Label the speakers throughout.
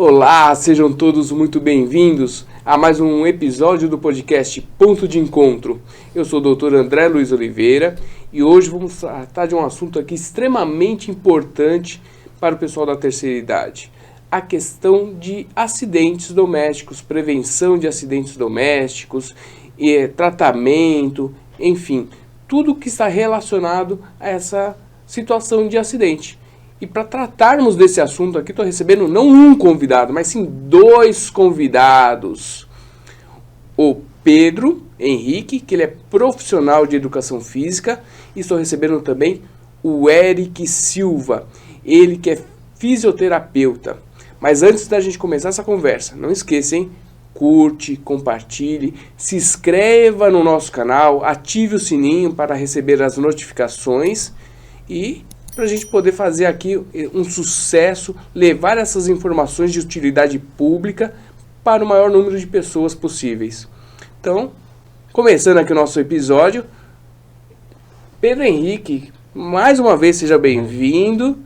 Speaker 1: Olá, sejam todos muito bem-vindos a mais um episódio do podcast Ponto de Encontro. Eu sou o Dr. André Luiz Oliveira e hoje vamos tratar de um assunto aqui extremamente importante para o pessoal da terceira idade. A questão de acidentes domésticos, prevenção de acidentes domésticos, tratamento, enfim, tudo que está relacionado a essa situação de acidente. E para tratarmos desse assunto aqui, estou recebendo não um convidado, mas sim dois convidados. O Pedro Henrique, que ele é profissional de educação física, e estou recebendo também o Eric Silva, ele que é fisioterapeuta. Mas antes da gente começar essa conversa, não esqueça, hein? Curte, compartilhe, se inscreva no nosso canal, ative o sininho para receber as notificações e para a gente poder fazer aqui um sucesso, levar essas informações de utilidade pública para o maior número de pessoas possíveis. Então, começando aqui o nosso episódio, Pedro Henrique, mais uma vez seja bem-vindo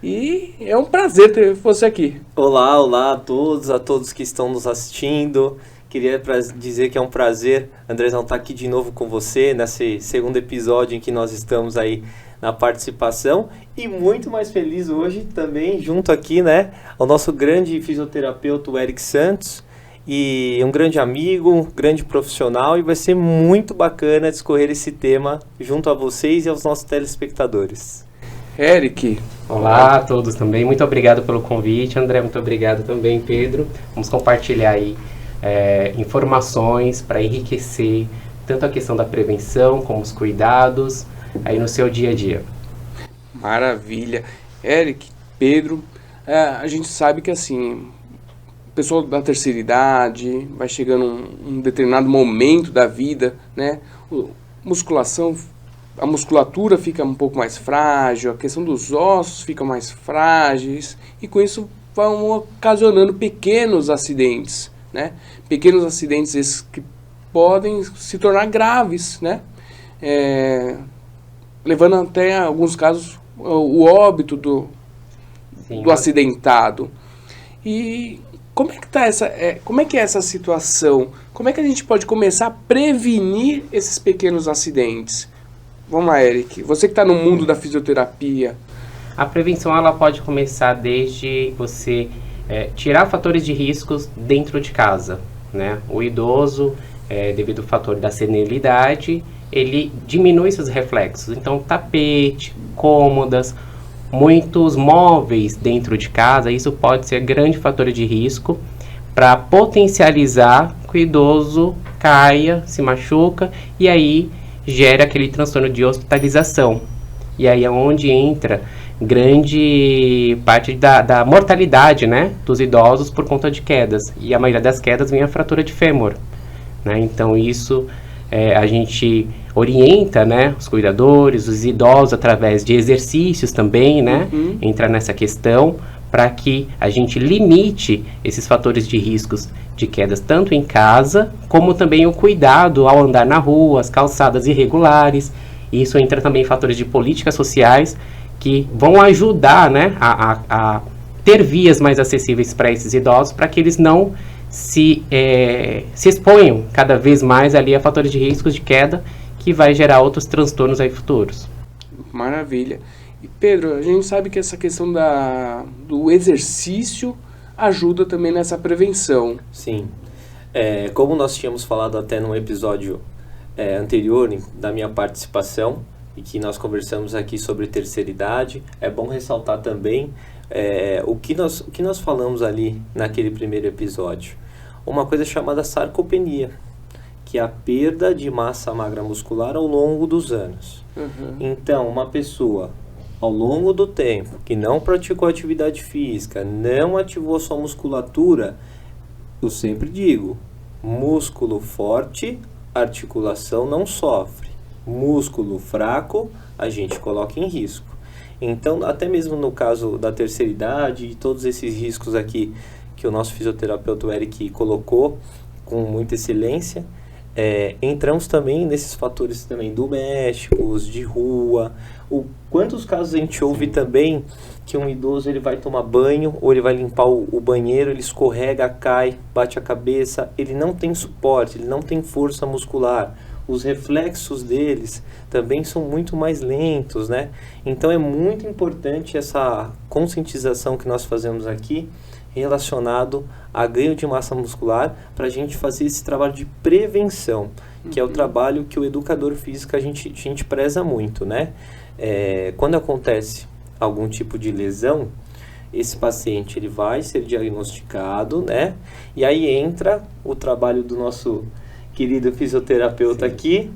Speaker 1: e é um prazer ter você aqui.
Speaker 2: Olá a todos que estão nos assistindo. Queria dizer que é um prazer, Andrezão, estar aqui de novo com você nesse segundo episódio em que nós estamos aí na participação, e muito mais feliz hoje também junto aqui, né, ao nosso grande fisioterapeuta Eric Santos, e um grande amigo, um grande profissional, e vai ser muito bacana discorrer esse tema junto a vocês e aos nossos telespectadores.
Speaker 1: Eric.
Speaker 3: Olá a todos também, muito obrigado pelo convite, André, muito obrigado também, Pedro. Vamos compartilhar aí informações para enriquecer tanto a questão da prevenção como os cuidados aí no seu dia a dia.
Speaker 1: Maravilha. Eric, Pedro, a gente sabe que assim, o pessoal da terceira idade vai chegando um determinado momento da vida, né? A musculatura fica um pouco mais frágil, a questão dos ossos fica mais frágeis e com isso vão ocasionando pequenos acidentes, né? Pequenos acidentes esses que podem se tornar graves, né? Levando até, em alguns casos, o óbito do acidentado. E como é que tá como é que é essa situação? Como é que a gente pode começar a prevenir esses pequenos acidentes? Vamos lá, Eric. Você que está no mundo da fisioterapia.
Speaker 3: A prevenção ela pode começar desde você tirar fatores de riscos dentro de casa, né? O idoso, devido ao fator da senilidade, ele diminui seus reflexos. Então, tapete, cômodas, muitos móveis dentro de casa, isso pode ser grande fator de risco para potencializar que o idoso caia, se machuca e aí gera aquele transtorno de hospitalização. E aí é onde entra grande parte da mortalidade, né, dos idosos por conta de quedas. E a maioria das quedas vem a fratura de fêmur, né? Então isso a gente orienta, né, os cuidadores, os idosos através de exercícios também, né, entrar nessa questão para que a gente limite esses fatores de riscos de quedas tanto em casa como também o cuidado ao andar na rua, as calçadas irregulares. Isso entra também em fatores de políticas sociais que vão ajudar, né, a ter vias mais acessíveis para esses idosos para que eles não se exponham cada vez mais ali a fatores de riscos de queda que vai gerar outros transtornos aí futuros.
Speaker 1: Maravilha. E Pedro, a gente sabe que essa questão do exercício ajuda também nessa prevenção.
Speaker 2: Sim. Como nós tínhamos falado até num episódio anterior da minha participação, e que nós conversamos aqui sobre terceira idade, é bom ressaltar também o que nós falamos ali naquele primeiro episódio. Uma coisa chamada sarcopenia, que é a perda de massa magra muscular ao longo dos anos. Então, uma pessoa, ao longo do tempo, que não praticou atividade física, não ativou sua musculatura, eu sempre digo, músculo forte, articulação não sofre. Músculo fraco, a gente coloca em risco. Então, até mesmo no caso da terceira idade e todos esses riscos aqui que o nosso fisioterapeuta Eric colocou com muita excelência, entramos também nesses fatores também domésticos, de rua. Quantos casos a gente ouve também que um idoso ele vai tomar banho ou ele vai limpar o banheiro, ele escorrega, cai, bate a cabeça, ele não tem suporte, ele não tem força muscular. Os reflexos deles também são muito mais lentos, né? Então é muito importante essa conscientização que nós fazemos aqui relacionado a ganho de massa muscular para a gente fazer esse trabalho de prevenção, que é o trabalho que o educador físico a gente preza muito, né? Quando acontece algum tipo de lesão, esse paciente ele vai ser diagnosticado, né? E aí entra o trabalho do nosso querido fisioterapeuta aqui,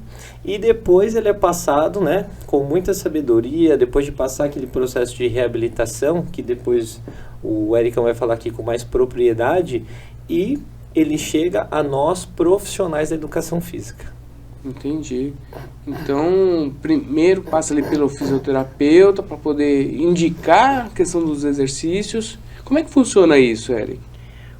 Speaker 2: e depois ele é passado, né, com muita sabedoria, depois de passar aquele processo de reabilitação, que depois o Ericão vai falar aqui com mais propriedade, e ele chega a nós profissionais da educação física.
Speaker 1: Entendi. Então, primeiro passa ali pelo fisioterapeuta para poder indicar a questão dos exercícios. Como é que funciona isso, Eric?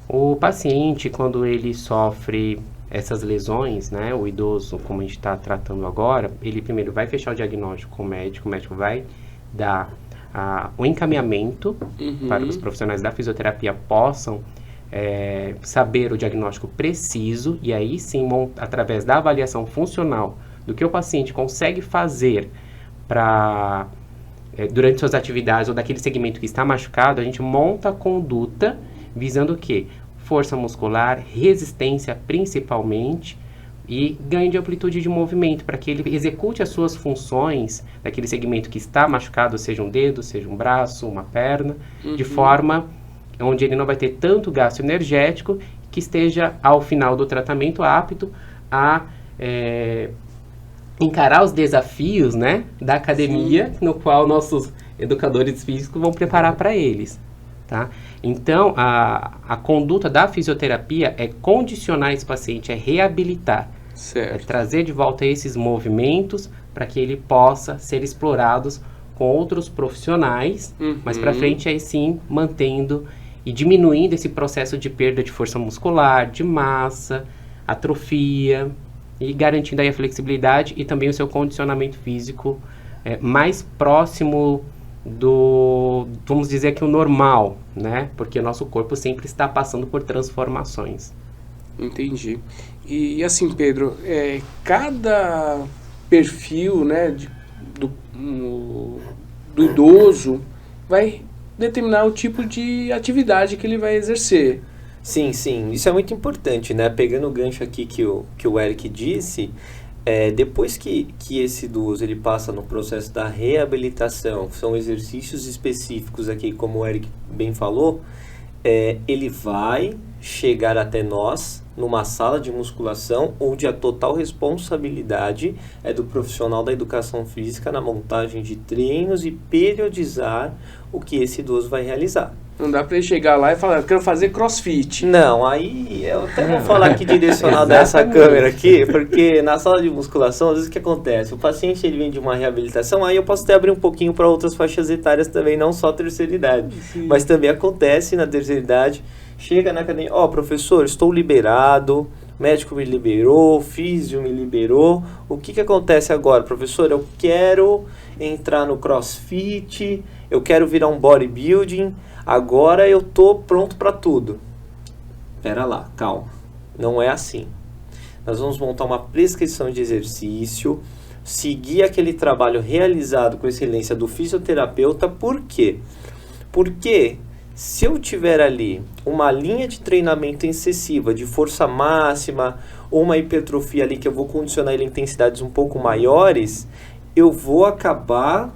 Speaker 3: O paciente, quando ele sofre essas lesões, né, o idoso, como a gente está tratando agora, ele primeiro vai fechar o diagnóstico com o médico vai dar o encaminhamento para que os profissionais da fisioterapia possam saber o diagnóstico preciso, e aí sim, através da avaliação funcional do que o paciente consegue fazer para durante suas atividades ou daquele segmento que está machucado, a gente monta a conduta visando o quê? Força muscular, resistência principalmente, e ganho de amplitude de movimento, para que ele execute as suas funções daquele segmento que está machucado, seja um dedo, seja um braço, uma perna, de forma onde ele não vai ter tanto gasto energético, que esteja ao final do tratamento apto a encarar os desafios, né, da academia, no qual nossos educadores físicos vão preparar para eles. Tá? Então, a conduta da fisioterapia é condicionar esse paciente, é reabilitar, é trazer de volta esses movimentos para que ele possa ser explorado com outros profissionais, mas para frente aí sim mantendo e diminuindo esse processo de perda de força muscular, de massa, atrofia, e garantindo aí a flexibilidade e também o seu condicionamento físico mais próximo do, vamos dizer que o normal, né? Porque o nosso corpo sempre está passando por transformações.
Speaker 1: Entendi. E assim, Pedro, cada perfil, né, do idoso vai determinar o tipo de atividade que ele vai exercer.
Speaker 2: Sim, isso é muito importante, né? Pegando o gancho aqui que o Eric disse, depois que esse idoso ele passa no processo da reabilitação, que são exercícios específicos aqui, como o Eric bem falou, ele vai chegar até nós numa sala de musculação onde a total responsabilidade é do profissional da educação física na montagem de treinos e periodizar o que esse idoso vai realizar.
Speaker 1: Não dá para ele chegar lá e falar, eu quero fazer crossfit.
Speaker 2: Não, aí eu até vou falar aqui direcional dessa câmera aqui, porque na sala de musculação, às vezes o que acontece? O paciente ele vem de uma reabilitação, aí eu posso até abrir um pouquinho para outras faixas etárias também, não só a terceira idade. Sim. Mas também acontece na terceira idade, chega na academia, professor, estou liberado, médico me liberou, físio me liberou, o que acontece agora, professor? Eu quero entrar no crossfit, eu quero virar um bodybuilding, agora eu tô pronto para tudo. Pera lá, calma. Não é assim. Nós vamos montar uma prescrição de exercício, seguir aquele trabalho realizado com excelência do fisioterapeuta. Por quê? Porque se eu tiver ali uma linha de treinamento excessiva, de força máxima, ou uma hipertrofia ali que eu vou condicionar ele a intensidades um pouco maiores, eu vou acabar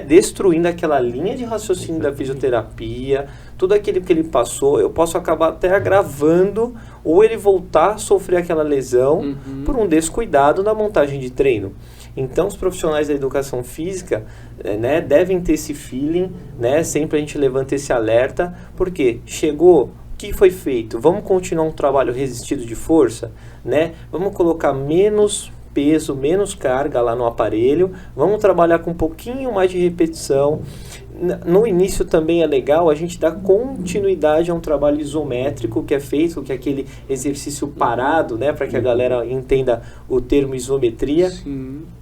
Speaker 2: destruindo aquela linha de raciocínio da fisioterapia, tudo aquilo que ele passou, eu posso acabar até agravando ou ele voltar a sofrer aquela lesão por um descuidado na montagem de treino. Então, os profissionais da educação física devem ter esse feeling, sempre a gente levanta esse alerta, porque chegou, o que foi feito? Vamos continuar um trabalho resistido de força? Vamos colocar menos peso, menos carga lá no aparelho, vamos trabalhar com um pouquinho mais de repetição, no início também é legal a gente dar continuidade a um trabalho isométrico que é feito, que é aquele exercício parado, né, para que a galera entenda o termo isometria,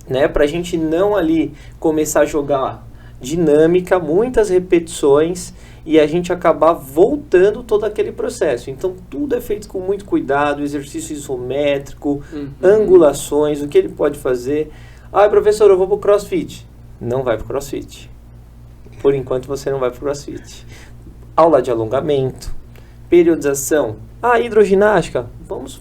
Speaker 2: né, para a gente não ali começar a jogar dinâmica, muitas repetições e a gente acabar voltando todo aquele processo. Então tudo é feito com muito cuidado, exercício isométrico, angulações, o que ele pode fazer. Ah, professor, eu vou pro CrossFit. Não vai pro CrossFit. Por enquanto você não vai pro CrossFit. Aula de alongamento, periodização. Ah, hidroginástica. Vamos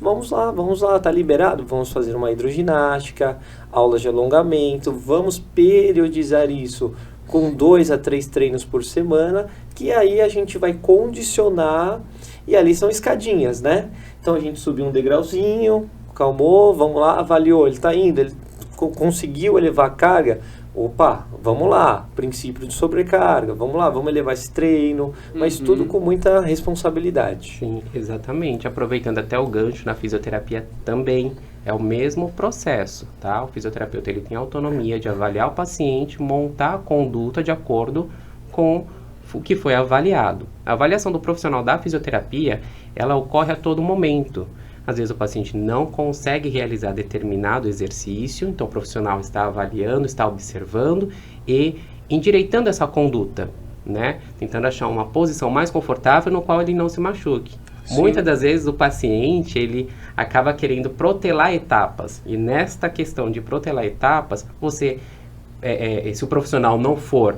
Speaker 2: lá, tá liberado? Vamos fazer uma hidroginástica, aulas de alongamento, vamos periodizar isso com 2 a 3 treinos por semana, que aí a gente vai condicionar, e ali são escadinhas, né? Então a gente subiu um degrauzinho, calmou, vamos lá, avaliou, ele tá indo, ele conseguiu elevar a carga. Opa, vamos lá, princípio de sobrecarga, vamos lá, vamos elevar esse treino, mas tudo com muita responsabilidade.
Speaker 3: Sim, exatamente. Aproveitando até o gancho na fisioterapia também, é o mesmo processo, tá? O fisioterapeuta ele tem autonomia de avaliar o paciente, montar a conduta de acordo com o que foi avaliado. A avaliação do profissional da fisioterapia, ela ocorre a todo momento. Às vezes o paciente não consegue realizar determinado exercício, então o profissional está avaliando, está observando e endireitando essa conduta, né? Tentando achar uma posição mais confortável no qual ele não se machuque. Sim. Muitas das vezes o paciente ele acaba querendo protelar etapas e nesta questão de protelar etapas, se o profissional não for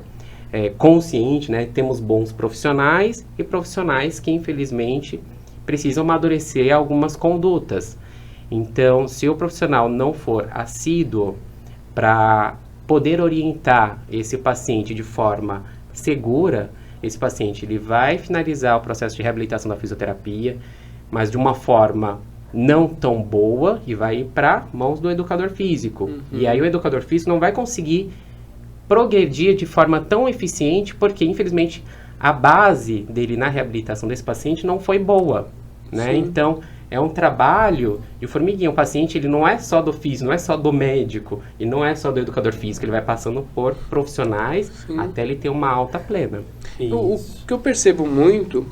Speaker 3: consciente, né? Temos bons profissionais e profissionais que infelizmente precisam amadurecer algumas condutas. Então, se o profissional não for assíduo para poder orientar esse paciente de forma segura, esse paciente ele vai finalizar o processo de reabilitação da fisioterapia, mas de uma forma não tão boa e vai ir para mãos do educador físico. E aí o educador físico não vai conseguir progredir de forma tão eficiente porque, infelizmente, a base dele na reabilitação desse paciente não foi boa, né? Então, é um trabalho de formiguinha. O paciente, ele não é só do físico, não é só do médico, e não é só do educador físico, ele vai passando por profissionais até ele ter uma alta plena.
Speaker 1: O que eu percebo muito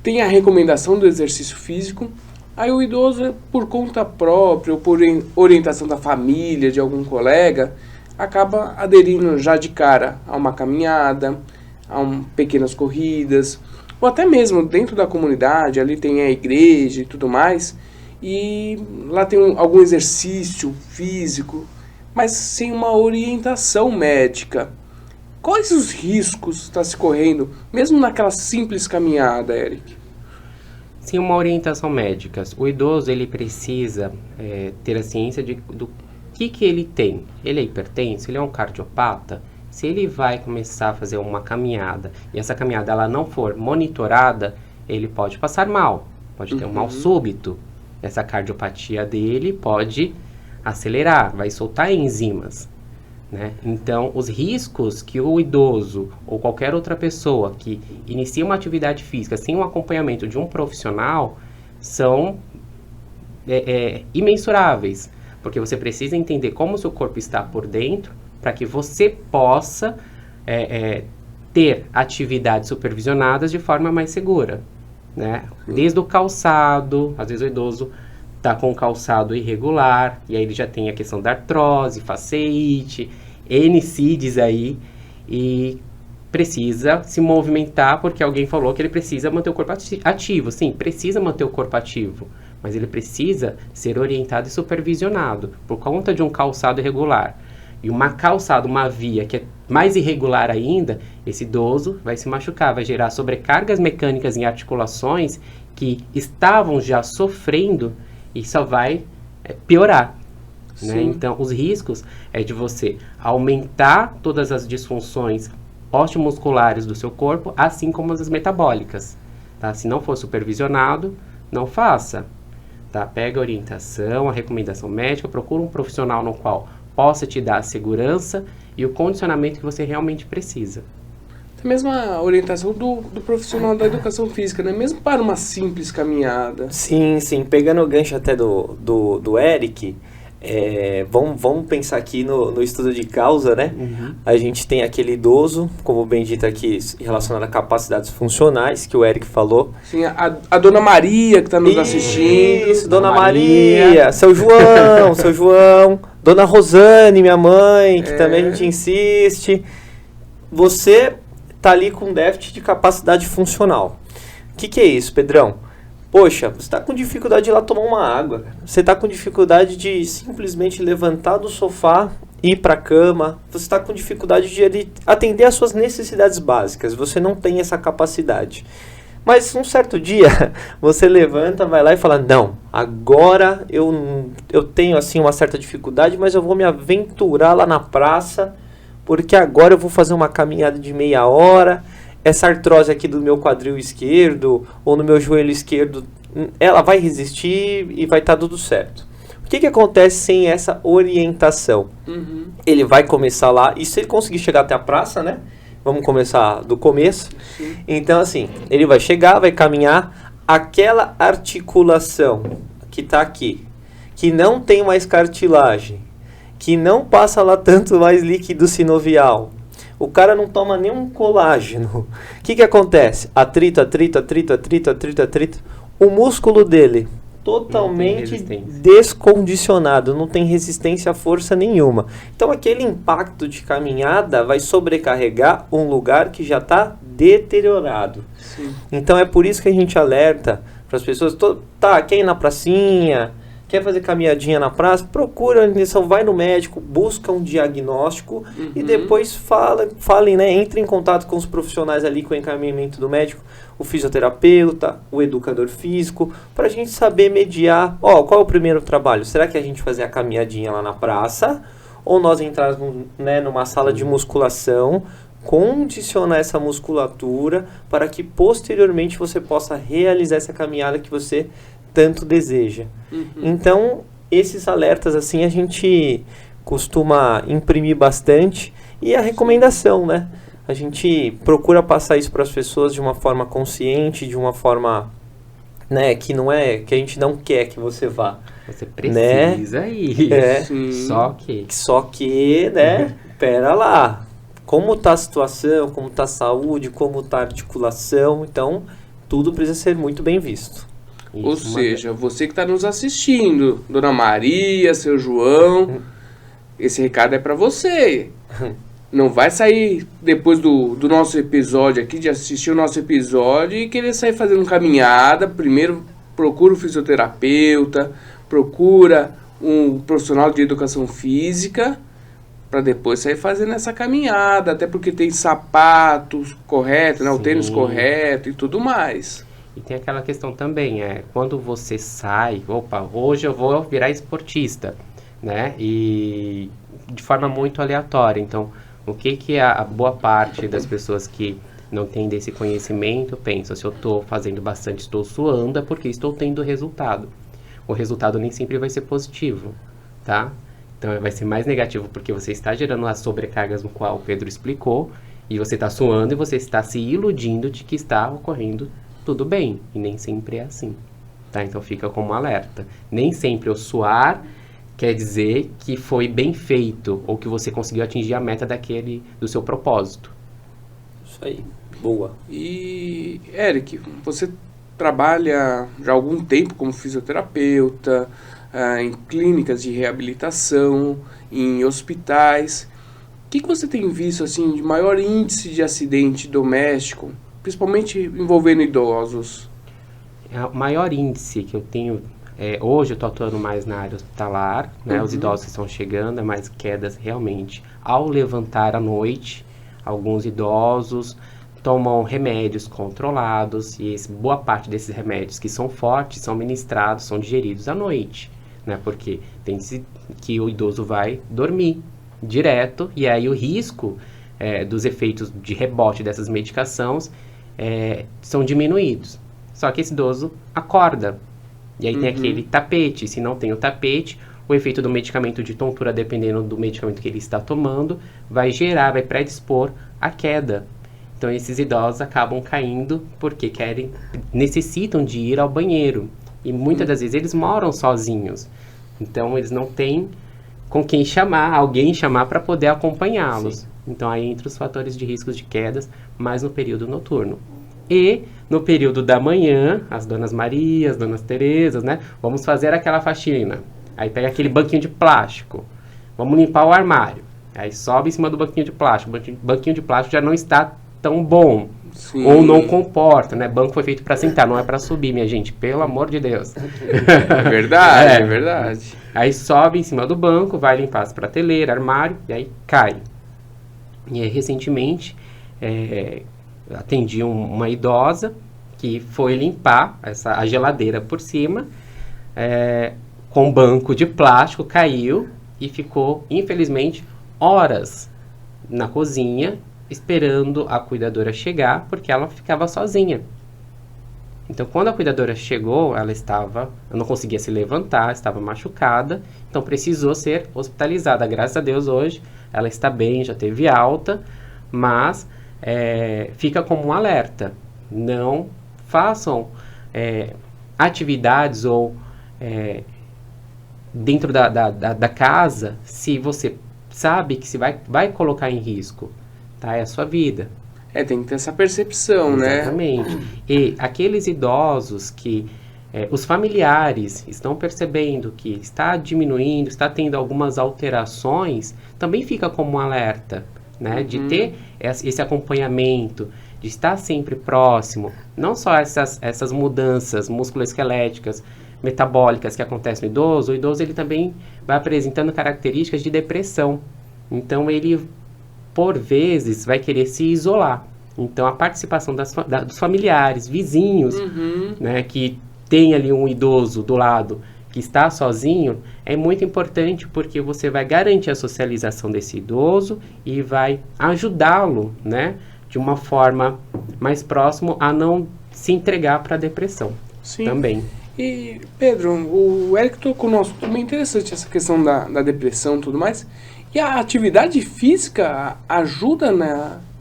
Speaker 1: tem a recomendação do exercício físico, aí o idoso, por conta própria, ou por orientação da família, de algum colega, acaba aderindo já de cara a uma caminhada, a pequenas corridas, ou até mesmo dentro da comunidade, ali tem a igreja e tudo mais, e lá tem algum exercício físico, mas sem uma orientação médica. Quais os riscos está se correndo, mesmo naquela simples caminhada, Eric?
Speaker 3: Sem uma orientação médica, o idoso ele precisa ter a ciência do que ele tem. Ele é hipertenso, ele é um cardiopata. Se ele vai começar a fazer uma caminhada e essa caminhada ela não for monitorada, ele pode passar mal, pode ter um mal súbito. Essa cardiopatia dele pode acelerar, vai soltar enzimas, né? Então, os riscos que o idoso ou qualquer outra pessoa que inicia uma atividade física sem um acompanhamento de um profissional são imensuráveis. Porque você precisa entender como o seu corpo está por dentro para que você possa ter atividades supervisionadas de forma mais segura, né? Desde o calçado, às vezes o idoso está com o calçado irregular, e aí ele já tem a questão da artrose, faceite, NCIDs aí, e precisa se movimentar porque alguém falou que ele precisa manter o corpo ativo. Sim, precisa manter o corpo ativo, mas ele precisa ser orientado e supervisionado por conta de um calçado irregular. E uma calçada, uma via que é mais irregular ainda, esse idoso vai se machucar, vai gerar sobrecargas mecânicas em articulações que estavam já sofrendo e só vai piorar. Né? Então, os riscos é de você aumentar todas as disfunções osteomusculares do seu corpo, assim como as metabólicas. Tá? Se não for supervisionado, não faça. Tá? Pega a orientação, a recomendação médica, procura um profissional no qual possa te dar a segurança e o condicionamento que você realmente precisa.
Speaker 1: Até mesmo a orientação do profissional da educação física, né? Mesmo para uma simples caminhada.
Speaker 2: Sim. Pegando o gancho até do Eric, Vamos pensar aqui no estudo de causa, né? A gente tem aquele idoso, como bem dito aqui, relacionado a capacidades funcionais, que o Eric falou.
Speaker 1: Sim, a Dona Maria que está nos assistindo.
Speaker 2: Isso, Dona Maria, seu João, Dona Rosane, minha mãe, que também a gente insiste. Você tá ali com déficit de capacidade funcional. O que é isso, Pedrão? Poxa, você está com dificuldade de ir lá tomar uma água. Você está com dificuldade de simplesmente levantar do sofá, ir para a cama. Você está com dificuldade de atender às suas necessidades básicas. Você não tem essa capacidade. Mas um certo dia, você levanta, vai lá e fala, não, agora eu tenho assim uma certa dificuldade, mas eu vou me aventurar lá na praça, porque agora eu vou fazer uma caminhada de meia hora. Essa artrose aqui do meu quadril esquerdo ou no meu joelho esquerdo, ela vai resistir e vai estar tudo certo. O que acontece sem essa orientação? Ele vai começar lá, e se ele conseguir chegar até a praça, né? Vamos começar do começo. Sim. Então, assim, ele vai chegar, vai caminhar, aquela articulação que está aqui, que não tem mais cartilagem, que não passa lá tanto mais líquido sinovial, o cara não toma nenhum colágeno. O que acontece? Atrito. O músculo dele totalmente descondicionado, não tem resistência a força nenhuma. Então aquele impacto de caminhada vai sobrecarregar um lugar que já está deteriorado. Sim. Então é por isso que a gente alerta para as pessoas, quer ir na pracinha, quer fazer caminhadinha na praça, procura a orientação, vai no médico, busca um diagnóstico e depois falem, né? Entre em contato com os profissionais ali, com o encaminhamento do médico, o fisioterapeuta, o educador físico, para a gente saber mediar, qual é o primeiro trabalho? Será que a gente fazer a caminhadinha lá na praça ou nós entrarmos, né, numa sala de musculação, condicionar essa musculatura para que posteriormente você possa realizar essa caminhada que você tanto deseja. Então, esses alertas assim a gente costuma imprimir bastante, e a recomendação, né? A gente procura passar isso para as pessoas de uma forma consciente, de uma forma, né, que não é que a gente não quer que você vá.
Speaker 3: Você precisa ir. Só que, né? Pera lá.
Speaker 2: Como está a situação, como está a saúde, como está a articulação, então tudo precisa ser muito bem visto.
Speaker 1: Isso, ou seja, você que está nos assistindo, Dona Maria, seu João, esse recado é para você. Não vai sair depois do nosso episódio aqui, de assistir o nosso episódio e querer sair fazendo caminhada. Primeiro procura um fisioterapeuta, procura um profissional de educação física, para depois sair fazendo essa caminhada, até porque tem sapatos corretos, né, o tênis correto e tudo mais.
Speaker 3: E tem aquela questão também, quando você sai, hoje eu vou virar esportista, né? E de forma muito aleatória. Então, o que a boa parte das pessoas que não tem desse conhecimento pensa? Se eu estou fazendo bastante, estou suando, é porque estou tendo resultado. O resultado nem sempre vai ser positivo, tá? Então, vai ser mais negativo porque você está gerando as sobrecargas no qual o Pedro explicou, e você está suando e você está se iludindo de que está ocorrendo tudo bem, e nem sempre é assim, tá? Então fica como alerta. Nem sempre o suar quer dizer que foi bem feito, ou que você conseguiu atingir a meta do seu propósito.
Speaker 2: Isso aí, boa.
Speaker 1: E, Eric, você trabalha já há algum tempo como fisioterapeuta, em clínicas de reabilitação, em hospitais. O que você tem visto assim, de maior índice de acidente doméstico, principalmente envolvendo idosos?
Speaker 3: O maior índice que eu tenho, hoje eu estou atuando mais na área hospitalar, né? Os idosos que estão chegando, é mais quedas realmente ao levantar à noite. Alguns idosos tomam remédios controlados, e boa parte desses remédios que são fortes são ministrados, são digeridos à noite, né? Porque tem que o idoso vai dormir direto, e aí o risco dos efeitos de rebote dessas medicações são diminuídos. Só que esse idoso acorda, e aí tem aquele tapete. Se não tem o tapete, o efeito do medicamento de tontura, dependendo do medicamento que ele está tomando, vai predispor à queda. Então esses idosos acabam caindo porque necessitam de ir ao banheiro, e muitas das vezes eles moram sozinhos. Então, eles não têm com quem chamar, alguém chamar para poder acompanhá-los.
Speaker 2: Sim.
Speaker 3: Então, aí entra os fatores de riscos de quedas, mais no período noturno. E no período da manhã, as Donas Marias, Donas Terezas, né? Vamos fazer aquela faxina. Aí pega aquele banquinho de plástico. Vamos limpar o armário. Aí sobe em cima do banquinho de plástico. O banquinho de plástico já não está tão bom.
Speaker 1: Sim.
Speaker 3: Ou não comporta, né? Banco foi feito para sentar, não é para subir, minha gente. Pelo amor de Deus.
Speaker 1: É verdade, é verdade.
Speaker 3: Aí sobe em cima do banco, vai limpar as prateleiras, armário, e aí cai. E aí, recentemente, atendi uma idosa que foi limpar a geladeira por cima, com um banco de plástico, caiu e ficou, infelizmente, horas na cozinha, esperando a cuidadora chegar, porque ela ficava sozinha. Então, quando a cuidadora chegou, ela não conseguia se levantar, estava machucada, então precisou ser hospitalizada. Graças a Deus, hoje, ela está bem, já teve alta, mas fica como um alerta. Não façam atividades ou dentro da casa, se você sabe que se vai colocar em risco, tá? É a sua vida.
Speaker 1: Tem que ter essa percepção, né?
Speaker 3: Exatamente. E aqueles idosos que os familiares estão percebendo que está diminuindo, está tendo algumas alterações, também fica como um alerta, né? De ter esse acompanhamento, de estar sempre próximo, não só essas mudanças musculoesqueléticas, metabólicas que acontecem no idoso. O idoso ele também vai apresentando características de depressão. Então ele, por vezes, vai querer se isolar. Então a participação dos familiares, vizinhos, né, que tem ali um idoso do lado que está sozinho, é muito importante, porque você vai garantir a socialização desse idoso e vai ajudá-lo, né, de uma forma mais próxima a não se entregar para a depressão.
Speaker 1: Sim.
Speaker 3: Também.
Speaker 1: E, Pedro, o Eric tocou no assunto bem interessante, essa questão da depressão e tudo mais. E a atividade física ajuda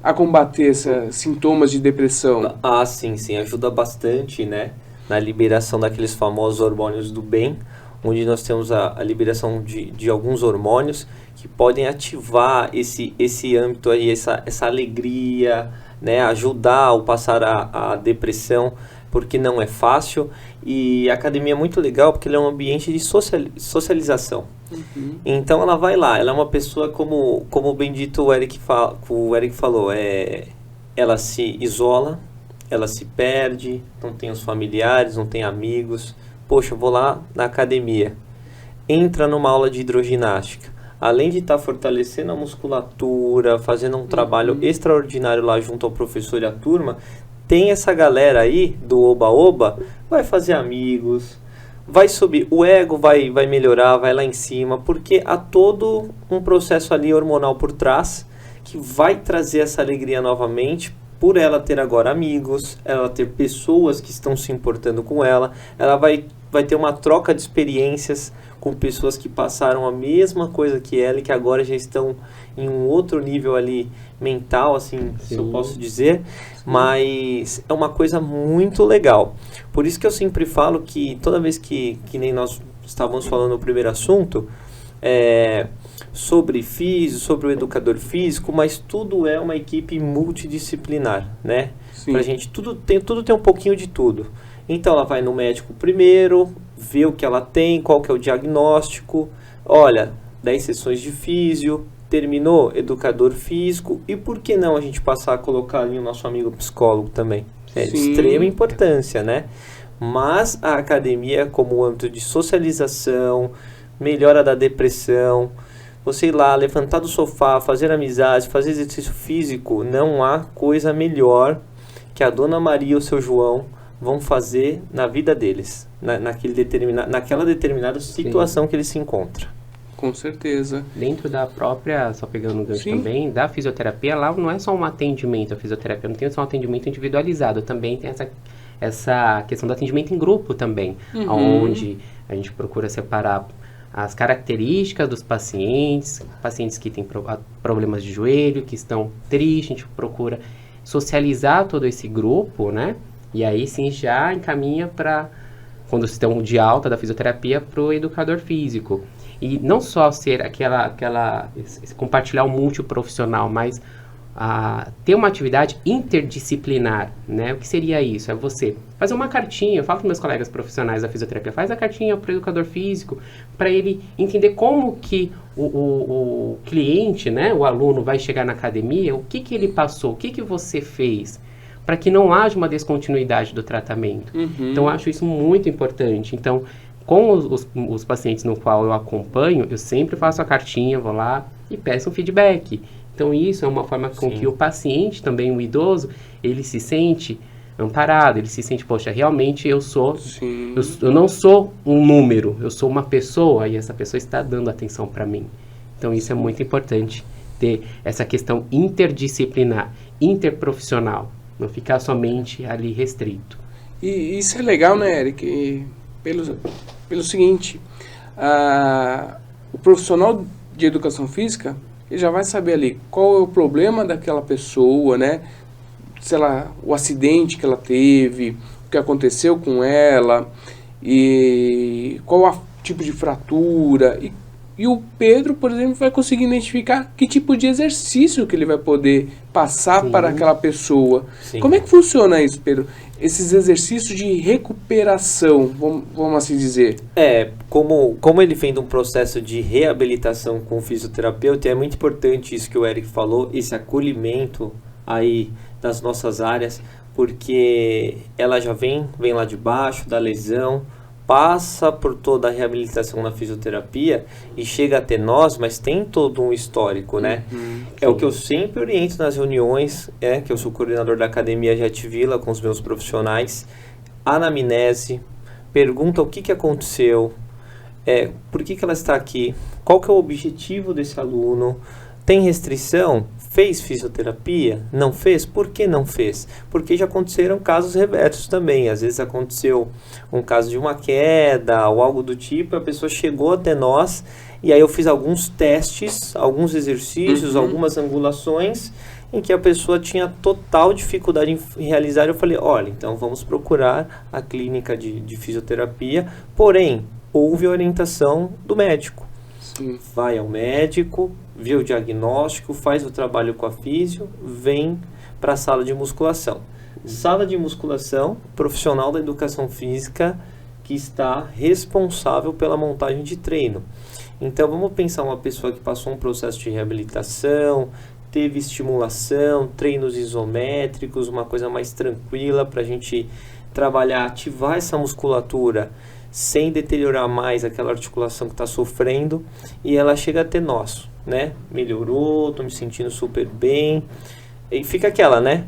Speaker 1: a combater esses sintomas de depressão?
Speaker 2: Ah, sim, ajuda bastante, né? Na liberação daqueles famosos hormônios do bem, onde nós temos a liberação de alguns hormônios que podem ativar esse âmbito aí, essa alegria, né? Ajudar a passar a depressão, porque não é fácil. E a academia é muito legal porque ela é um ambiente de socialização. Então ela vai lá, ela é uma pessoa, como bem dito o Eric falou, ela se isola, ela se perde, não tem os familiares, não tem amigos. Poxa, eu vou lá na academia, entra numa aula de hidroginástica, além de estar fortalecendo a musculatura, fazendo um trabalho extraordinário lá junto ao professor e à turma, tem essa galera aí do oba-oba, vai fazer amigos, vai subir, o ego vai melhorar, vai lá em cima, porque há todo um processo ali hormonal por trás que vai trazer essa alegria novamente, por ela ter agora amigos, ela ter pessoas que estão se importando com ela vai ter uma troca de experiências com pessoas que passaram a mesma coisa que ela e que agora já estão em um outro nível ali mental, assim, se eu posso dizer. Mas é uma coisa muito legal. Por isso que eu sempre falo que toda vez que nem nós estávamos falando no primeiro assunto, sobre físico, sobre o educador físico, mas tudo é uma equipe multidisciplinar, né? Pra gente, tudo tem um pouquinho de tudo. Então ela vai no médico primeiro, vê o que ela tem, qual que é o diagnóstico, olha, 10 sessões de físio, terminou, educador físico, e por que não a gente passar a colocar ali o nosso amigo psicólogo também? É de extrema importância, né? Mas a academia, como âmbito de socialização, melhora da depressão, você ir lá, levantar do sofá, fazer amizade, fazer exercício físico, não há coisa melhor que a Dona Maria e o seu João vão fazer na vida deles, naquela determinada situação que eles se encontram.
Speaker 1: Com certeza.
Speaker 3: Dentro da própria, só pegando o gancho também, da fisioterapia, lá não é só um atendimento, a fisioterapia não tem só um atendimento individualizado, também tem essa questão do atendimento em grupo também, onde a gente procura separar as características dos pacientes que têm problemas de joelho, que estão tristes, a gente procura socializar todo esse grupo, né? E aí sim já encaminha para quando estão de alta da fisioterapia, para o educador físico. E não só ser compartilhar o multiprofissional, mas ter uma atividade interdisciplinar, né? O que seria isso? É você fazer uma cartinha, eu falo para meus colegas profissionais da fisioterapia, faz a cartinha para o educador físico, para ele entender como que o cliente, né, o aluno vai chegar na academia, o que ele passou, o que você fez, para que não haja uma descontinuidade do tratamento. Então, eu acho isso muito importante. Então, com os pacientes no qual eu acompanho, eu sempre faço a cartinha, vou lá e peço um feedback. Então, isso é uma forma com que o paciente, também o idoso, ele se sente amparado, ele se sente, poxa, realmente eu não sou um número, eu sou uma pessoa e essa pessoa está dando atenção para mim. Então, isso é muito importante, ter essa questão interdisciplinar, interprofissional, não ficar somente ali restrito.
Speaker 1: E isso é legal, né, Eric? Pelo seguinte, o profissional de educação física, ele já vai saber ali qual é o problema daquela pessoa, né? Sei lá, o acidente que ela teve, o que aconteceu com ela, e qual o tipo de fratura. E o Pedro, por exemplo, vai conseguir identificar que tipo de exercício que ele vai poder passar para aquela pessoa. Sim. Como é que funciona isso, Pedro? Esses exercícios de recuperação, vamos assim dizer.
Speaker 2: Como ele vem de um processo de reabilitação com o fisioterapeuta, é muito importante isso que o Eric falou, esse acolhimento aí das nossas áreas, porque ela já vem lá de baixo da lesão, passa por toda a reabilitação na fisioterapia e chega até nós, mas tem todo um histórico, né? É o que eu sempre oriento nas reuniões, que eu sou coordenador da Academia Jet Villa com os meus profissionais, anamnese, pergunta o que aconteceu, por que ela está aqui, qual que é o objetivo desse aluno, tem restrição? Fez fisioterapia? Não fez? Por que não fez? Porque já aconteceram casos reversos também. Às vezes aconteceu um caso de uma queda ou algo do tipo, a pessoa chegou até nós e aí eu fiz alguns testes, alguns exercícios, algumas angulações em que a pessoa tinha total dificuldade em realizar. Eu falei, olha, então vamos procurar a clínica de fisioterapia, porém, houve a orientação do médico. Sim. Vai ao médico, vê o diagnóstico, faz o trabalho com a físio, vem para a sala de musculação. Sala de musculação, profissional da educação física que está responsável pela montagem de treino. Então vamos pensar uma pessoa que passou um processo de reabilitação, teve estimulação, treinos isométricos, uma coisa mais tranquila para a gente trabalhar, ativar essa musculatura sem deteriorar mais aquela articulação que está sofrendo, e ela chega até nós, né? Melhorou, estou me sentindo super bem. E fica aquela, né?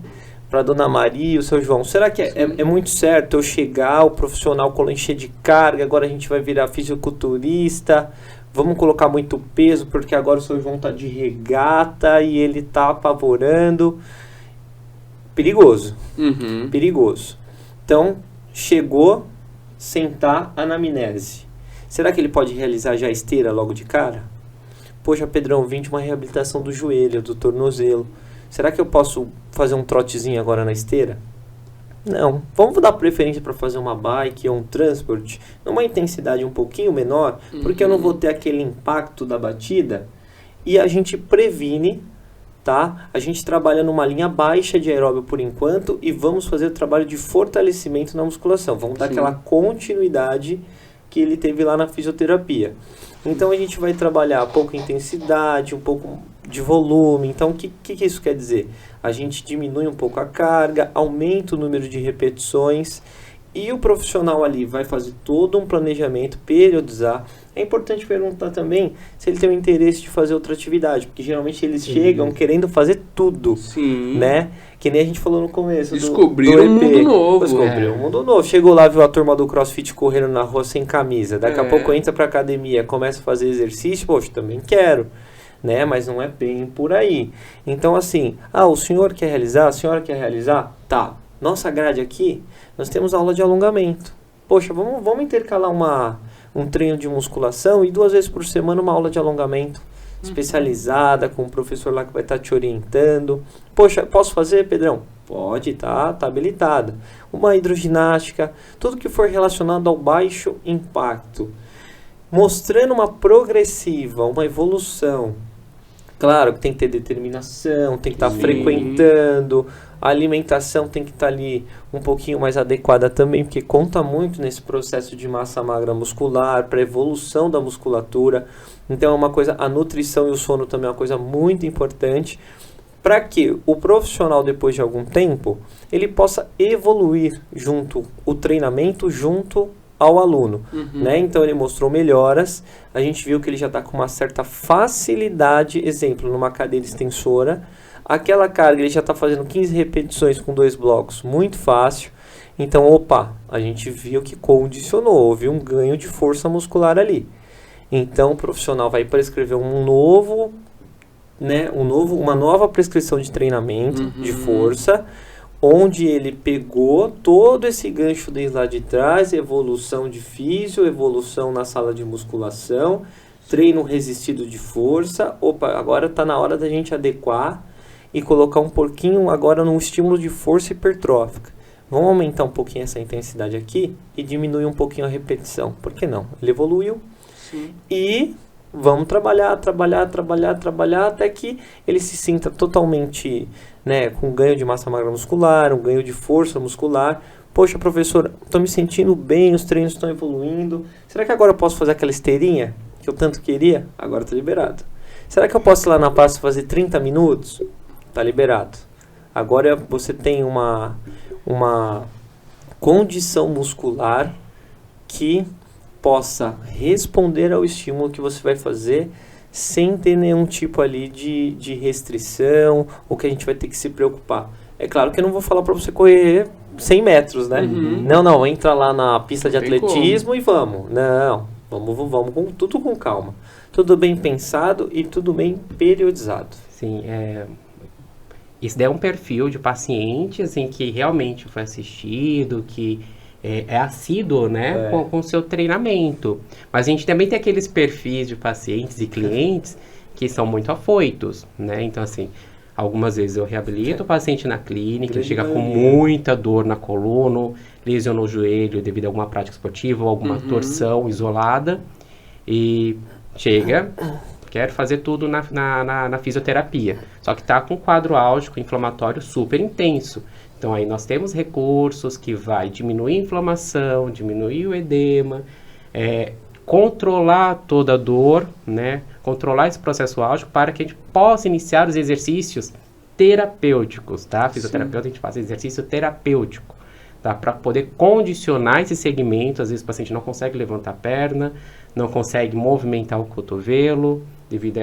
Speaker 2: Para Dona Maria e o seu João, será que é muito certo eu chegar, o profissional encher de carga, agora a gente vai virar fisiculturista, vamos colocar muito peso, porque agora o seu João está de regata e ele está apavorando. Perigoso. Perigoso. Então, chegou, sentar, anamnese. Será que ele pode realizar já a esteira logo de cara? Poxa, Pedrão, vim de uma reabilitação do joelho, do tornozelo. Será que eu posso fazer um trotezinho agora na esteira? Não. Vamos dar preferência para fazer uma bike ou um transport numa intensidade um pouquinho menor, porque eu não vou ter aquele impacto da batida, e a gente previne, tá? A gente trabalha numa linha baixa de aeróbio por enquanto e vamos fazer o trabalho de fortalecimento na musculação. Vamos dar aquela continuidade que ele teve lá na fisioterapia. Então a gente vai trabalhar pouca intensidade, um pouco de volume. Então o que isso quer dizer? A gente diminui um pouco a carga, aumenta o número de repetições e o profissional ali vai fazer todo um planejamento, periodizar. É importante perguntar também se ele tem o interesse de fazer outra atividade, porque geralmente eles chegam querendo fazer tudo, né? Que nem a gente falou no começo.
Speaker 1: Descobriram um mundo novo.
Speaker 2: Descobriram um mundo novo. Chegou lá, viu a turma do CrossFit correndo na rua sem camisa. Daqui a pouco entra pra academia, começa a fazer exercício. Poxa, também quero, né? Mas não é bem por aí. Então assim, o senhor quer realizar? A senhora quer realizar? Tá. Nossa grade aqui, nós temos aula de alongamento. Poxa, vamos intercalar um treino de musculação e 2 vezes por semana uma aula de alongamento. especializada, com um professor lá que vai estar te orientando. Poxa, posso fazer, Pedrão? Pode, tá habilitado. Uma hidroginástica, tudo que for relacionado ao baixo impacto. Mostrando uma progressiva, uma evolução. Claro que tem que ter determinação, tem que estar frequentando, a alimentação tem que estar ali um pouquinho mais adequada também, porque conta muito nesse processo de massa magra muscular, para a evolução da musculatura. Então é uma coisa, a nutrição e o sono também é uma coisa muito importante, para que o profissional, depois de algum tempo, ele possa evoluir o treinamento junto ao aluno, né? Então ele mostrou melhoras, a gente viu que ele já está com uma certa facilidade, exemplo, numa cadeira extensora, aquela carga ele já está fazendo 15 repetições com 2 blocos, muito fácil. Então, a gente viu que condicionou, houve um ganho de força muscular ali. Então o profissional vai prescrever uma nova prescrição de treinamento, de força, onde ele pegou todo esse gancho desde lá de trás, evolução de físio, evolução na sala de musculação, treino resistido de força. Agora está na hora da gente adequar e colocar um pouquinho agora num estímulo de força hipertrófica. Vamos aumentar um pouquinho essa intensidade aqui e diminuir um pouquinho a repetição. Por que não? Ele evoluiu. Sim. E vamos trabalhar até que ele se sinta totalmente, com ganho de massa magra muscular, um ganho de força muscular. Poxa, professor, estou me sentindo bem, os treinos estão evoluindo. Será que agora eu posso fazer aquela esteirinha que eu tanto queria? Agora está liberado. Será que eu posso ir lá na praça fazer 30 minutos? Está liberado. Agora você tem uma condição muscular que possa responder ao estímulo que você vai fazer sem ter nenhum tipo ali de restrição ou que a gente vai ter que se preocupar. É claro que eu não vou falar para você correr 100 metros, né? Não, entra lá na pista de atletismo e vamos. Não, vamos com tudo com calma. Tudo bem pensado e tudo bem periodizado.
Speaker 3: Sim, isso daí é um perfil de pacientes em que realmente foi assistido, que é assíduo, né, com o seu treinamento. Mas a gente também tem aqueles perfis de pacientes e clientes que são muito afoitos, né? Então, assim, algumas vezes eu reabilito o paciente na clínica, ele chega com muita dor na coluna, lesionou o joelho devido a alguma prática esportiva ou alguma torção isolada e chega, quer fazer tudo na fisioterapia, só que está com um quadro álgico inflamatório super intenso. Então, aí nós temos recursos que vai diminuir a inflamação, diminuir o edema, controlar toda a dor, né? Controlar esse processo álgico para que a gente possa iniciar os exercícios terapêuticos, tá? Fisioterapeuta, a gente faz exercício terapêutico, tá? Para poder condicionar esse segmento. Às vezes o paciente não consegue levantar a perna, não consegue movimentar o cotovelo, devido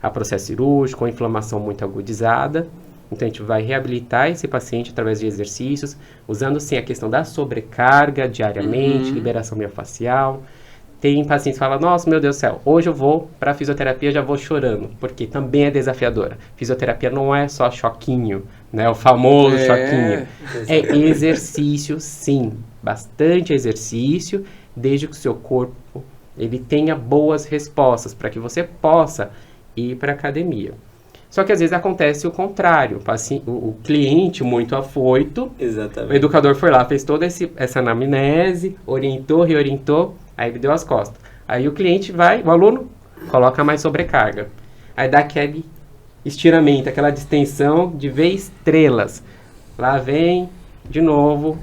Speaker 3: a processo cirúrgico, ou inflamação muito agudizada. Então, a gente vai reabilitar esse paciente através de exercícios, usando, sim, a questão da sobrecarga diariamente, liberação miofascial. Tem pacientes que falam, nossa, meu Deus do céu, hoje eu vou para a fisioterapia, já vou chorando, porque também é desafiadora. Fisioterapia não é só choquinho, né? O famoso choquinho. É exercício, sim, bastante exercício, desde que o seu corpo ele tenha boas respostas, para que você possa ir para a academia. Só que às vezes acontece o contrário, o cliente muito afoito,
Speaker 2: exatamente.
Speaker 3: O educador foi lá, fez toda essa anamnese, orientou, reorientou, aí ele deu as costas. Aí o cliente o aluno coloca mais sobrecarga. Aí dá aquele estiramento, aquela distensão de ver estrelas. Lá vem, de novo,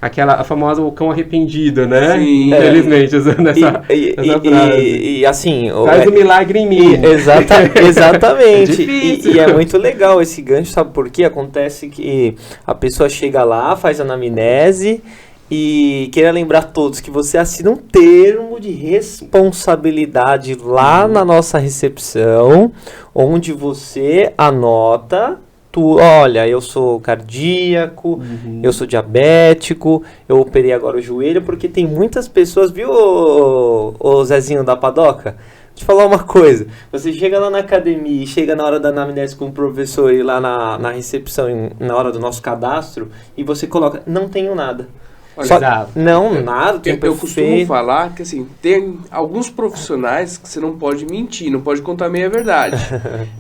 Speaker 3: a famosa o cão arrependido, né?
Speaker 1: Sim.
Speaker 3: Infelizmente, usando essa frase.
Speaker 2: E assim...
Speaker 3: Faz um milagre em mim.
Speaker 2: Exatamente. E é muito legal esse gancho, sabe por quê? Acontece que a pessoa chega lá, faz a anamnese e queria lembrar a todos que você assina um termo de responsabilidade lá na nossa recepção, onde você anota... Olha, eu sou cardíaco, eu sou diabético, eu operei agora o joelho, porque tem muitas pessoas, viu, o Zezinho da Padoca? Deixa eu te falar uma coisa, você chega lá na academia e chega na hora da anamnese com o professor e lá na recepção, na hora do nosso cadastro, e você coloca, não tenho nada.
Speaker 3: Exato.
Speaker 2: Não, nada, tem
Speaker 1: Eu costumo falar que assim, tem alguns profissionais que você não pode mentir, não pode contar meia verdade.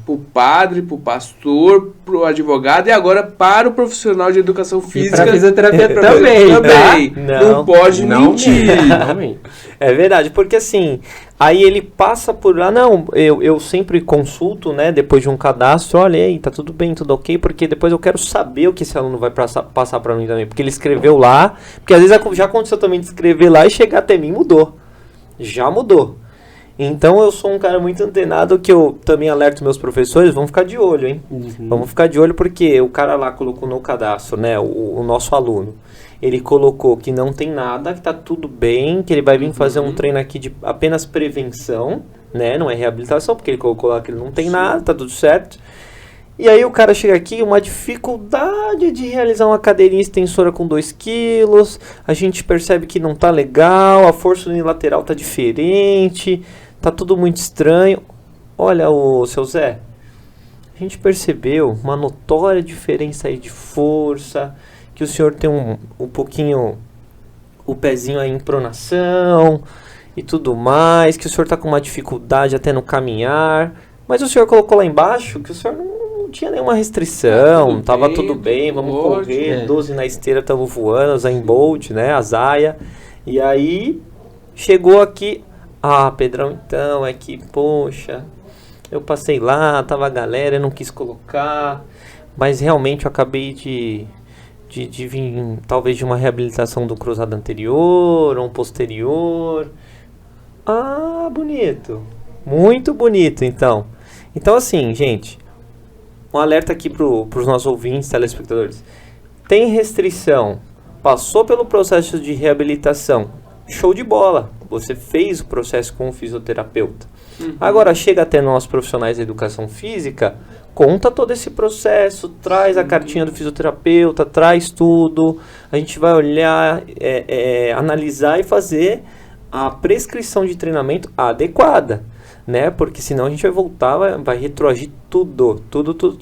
Speaker 1: Pro padre, pro pastor, pro advogado e agora para o profissional de educação física.
Speaker 3: E pra fisioterapia também,
Speaker 1: tá? Não pode mentir.
Speaker 3: Não.
Speaker 2: É verdade, porque assim, aí ele passa por lá, eu sempre consulto, né, depois de um cadastro, olha aí, tá tudo bem, tudo ok, porque depois eu quero saber o que esse aluno vai passar pra mim também, porque ele escreveu lá, porque às vezes já aconteceu também de escrever lá e chegar até mim, já mudou. Então eu sou um cara muito antenado que eu também alerto meus professores, vamos ficar de olho, hein? Vamos ficar de olho porque o cara lá colocou no cadastro, né, o nosso aluno. Ele colocou que não tem nada, que tá tudo bem, que ele vai vir fazer um treino aqui de apenas prevenção, né? Não é reabilitação, porque ele colocou lá que ele não tem nada, tá tudo certo. E aí o cara chega aqui, uma dificuldade de realizar uma cadeirinha extensora com 2 quilos, a gente percebe que não tá legal, a força unilateral tá diferente, tá tudo muito estranho. Olha, o seu Zé, a gente percebeu uma notória diferença aí de força, que o senhor tem um pouquinho o pezinho aí em pronação e tudo mais, que o senhor está com uma dificuldade até no caminhar, mas o senhor colocou lá embaixo que o senhor não tinha nenhuma restrição, estava tudo bem, vamos correr, 12 na esteira, estamos voando, a Zayn Bolt, né, a Zaya, e aí chegou aqui, Pedrão, então, é que, poxa, eu passei lá, tava a galera, eu não quis colocar, mas realmente eu acabei de vir, talvez, de uma reabilitação do cruzado anterior ou posterior. Bonito. Muito bonito, então. Então, assim, gente, um alerta aqui pros nossos ouvintes, telespectadores. Tem restrição, passou pelo processo de reabilitação, show de bola. Você fez o processo com o fisioterapeuta. Agora, chega até nós profissionais da educação física, conta todo esse processo, traz a cartinha do fisioterapeuta, traz tudo, a gente vai olhar, analisar e fazer a prescrição de treinamento adequada, né? Porque senão a gente vai voltar, vai retroagir tudo,